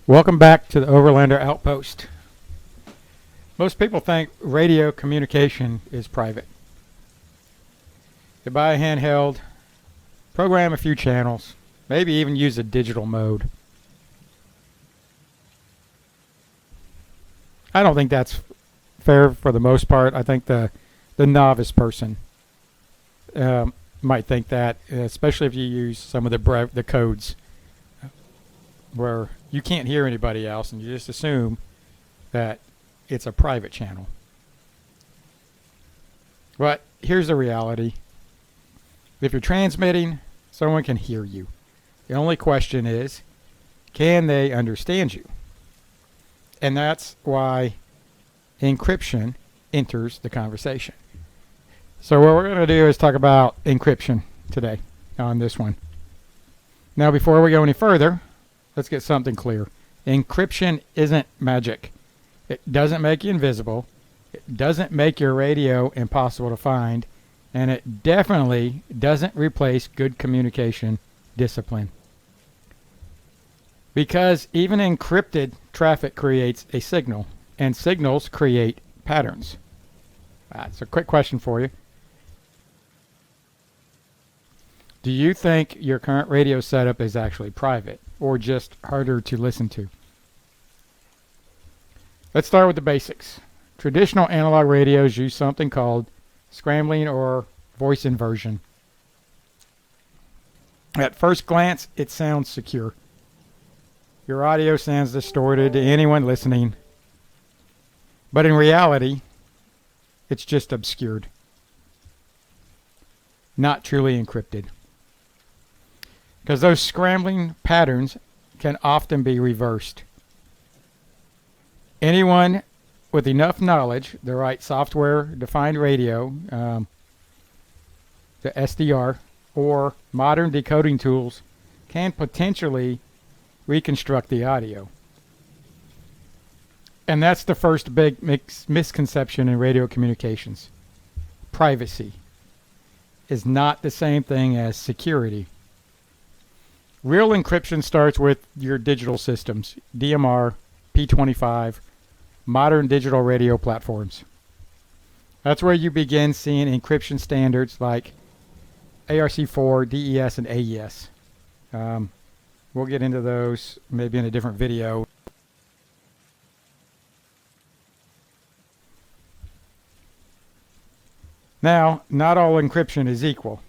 Welcome back to the Overlander Outpost. Most people think radio communication is private. You buy a handheld, program a few channels, maybe even use a digital mode. I don't think that's fair for the most part. I think the novice person might think that, especially if you use some of the codes where you can't hear anybody else and you just assume that it's a private channel. But here's the reality. If you're transmitting, someone can hear you. The only question is, can they understand you? And that's why encryption enters the conversation. So what we're going to do is talk about encryption today on this one. Now, before we go any further, let's get something clear. Encryption isn't magic. It doesn't make you invisible. It doesn't make your radio impossible to find. And it definitely doesn't replace good communication discipline. Because even encrypted traffic creates a signal, and signals create patterns. That's a quick question for you. Do you think your current radio setup is actually private or just harder to listen to? Let's start with the basics. Traditional analog radios use something called scrambling or voice inversion. At first glance, it sounds secure. Your audio sounds distorted to anyone listening. But in reality, it's just obscured. Not truly encrypted. Because those scrambling patterns can often be reversed. Anyone with enough knowledge, the right software-defined radio, the SDR, or modern decoding tools can potentially reconstruct the audio. And that's the first big misconception in radio communications. Privacy is not the same thing as security. Real encryption starts with your digital systems, DMR, P25, modern digital radio platforms. That's where you begin seeing encryption standards like ARC4, DES, and AES. We'll get into those maybe in a different video. Now, not all encryption is equal,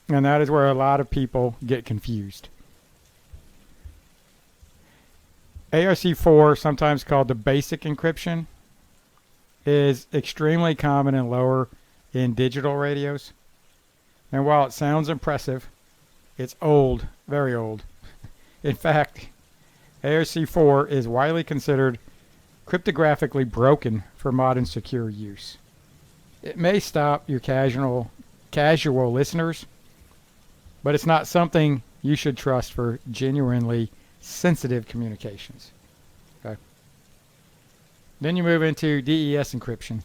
and that is where a lot of people get confused. ARC4, sometimes called the basic encryption, is extremely common and lower in digital radios. And while it sounds impressive, it's old, very old. In fact, ARC4 is widely considered cryptographically broken for modern secure use. It may stop your casual listeners, but it's not something you should trust for genuinely sensitive communications. Okay. Then you move into DES encryption.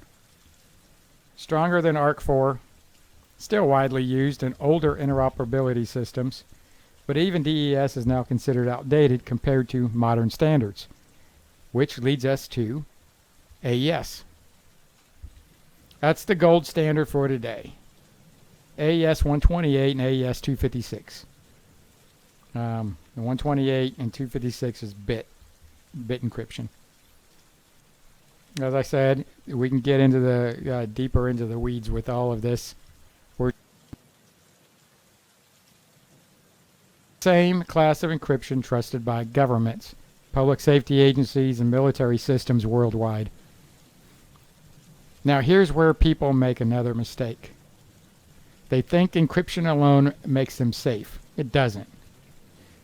Stronger than ARC4, still widely used in older interoperability systems, but even DES is now considered outdated compared to modern standards, which leads us to AES. That's the gold standard for today. AES 128 and AES 256. The 128 and 256 is bit encryption. As I said, we can get into the deeper into the weeds with all of this. We're same class of encryption trusted by governments, public safety agencies, and military systems worldwide. Now here's where people make another mistake. They think encryption alone makes them safe. It doesn't.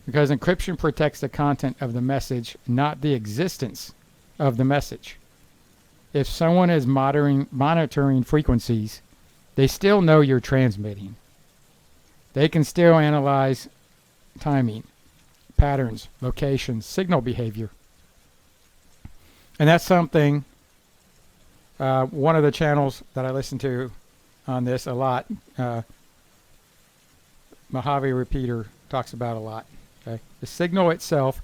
Because encryption protects the content of the message, not the existence of the message. If someone is monitoring frequencies, they still know you're transmitting. They can still analyze timing, patterns, locations, signal behavior. And that's something, one of the channels that I listen to on this a lot, Mojave Repeater talks about a lot. Okay? The signal itself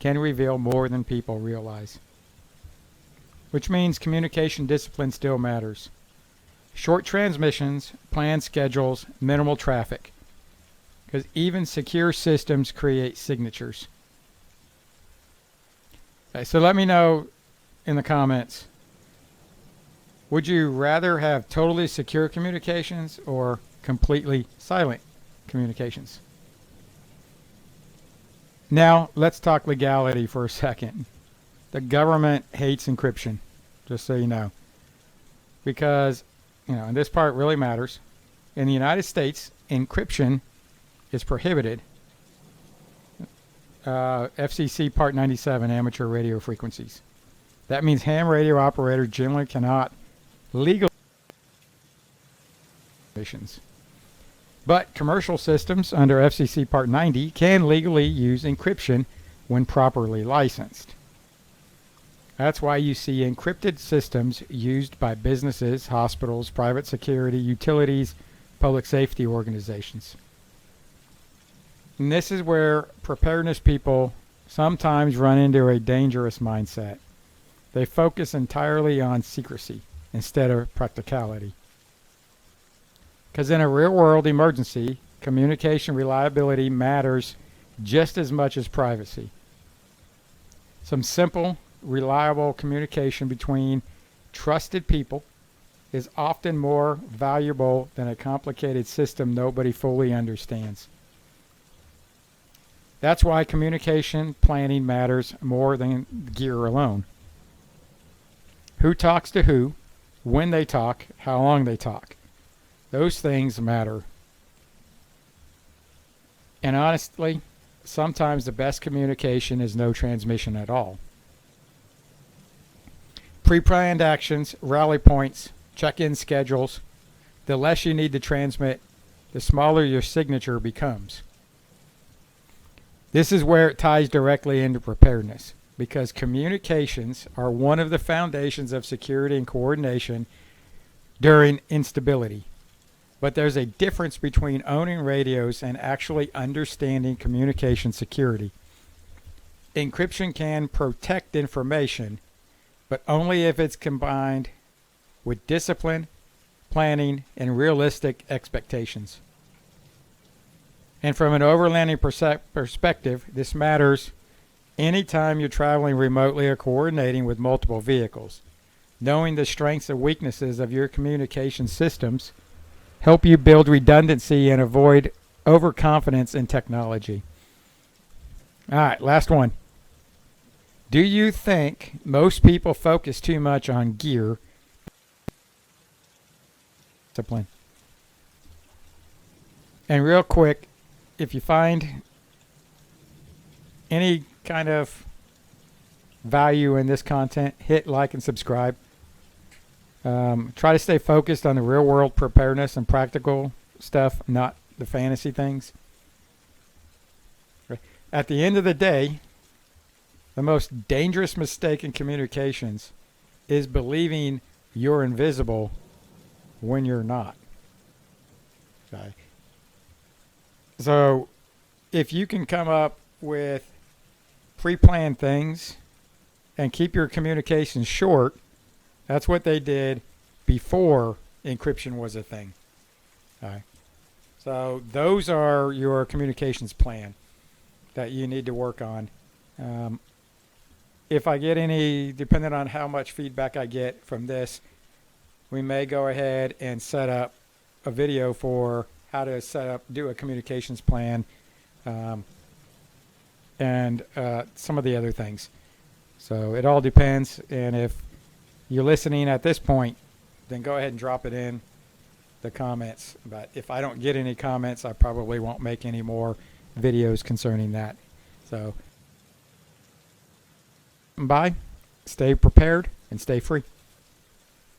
can reveal more than people realize. Which means communication discipline still matters. Short transmissions, planned schedules, minimal traffic. Because even secure systems create signatures. Okay, so let me know in the comments. Would you rather have totally secure communications or completely silent communications? Now, let's talk legality for a second. The government hates encryption, just so you know. Because, and this part really matters. In the United States, encryption is prohibited. FCC Part 97, amateur radio frequencies. That means ham radio operators generally cannot legally emissions. But commercial systems under FCC Part 90 can legally use encryption when properly licensed. That's why you see encrypted systems used by businesses, hospitals, private security, utilities, public safety organizations. And this is where preparedness people sometimes run into a dangerous mindset. They focus entirely on secrecy instead of practicality. Because in a real-world emergency, communication reliability matters just as much as privacy. Some simple, reliable communication between trusted people is often more valuable than a complicated system nobody fully understands. That's why communication planning matters more than gear alone. Who talks to who, when they talk, how long they talk. Those things matter. And honestly, sometimes the best communication is no transmission at all. Pre-planned actions, rally points, check-in schedules. The less you need to transmit, the smaller your signature becomes. This is where it ties directly into preparedness, because communications are one of the foundations of security and coordination during instability. But there's a difference between owning radios and actually understanding communication security. Encryption can protect information, but only if it's combined with discipline, planning, and realistic expectations. And from an overlanding perspective, this matters anytime you're traveling remotely or coordinating with multiple vehicles. Knowing the strengths and weaknesses of your communication systems help you build redundancy and avoid overconfidence in technology. All right, last one. Do you think most people focus too much on gear? Discipline. And real quick, if you find any kind of value in this content, hit like and subscribe. Try to stay focused on the real world preparedness and practical stuff, not the fantasy things. At the end of the day, the most dangerous mistake in communications is believing you're invisible when you're not. Okay. So if you can come up with pre-planned things and keep your communications short, that's what they did before encryption was a thing. Okay. So those are your communications plan that you need to work on. If I get any, depending on how much feedback I get from this, we may go ahead and set up a video for how to do a communications plan, and some of the other things. So it all depends, and if you're listening at this point, then go ahead and drop it in the comments. But if I don't get any comments, I probably won't make any more videos concerning that. So bye, stay prepared, and stay free.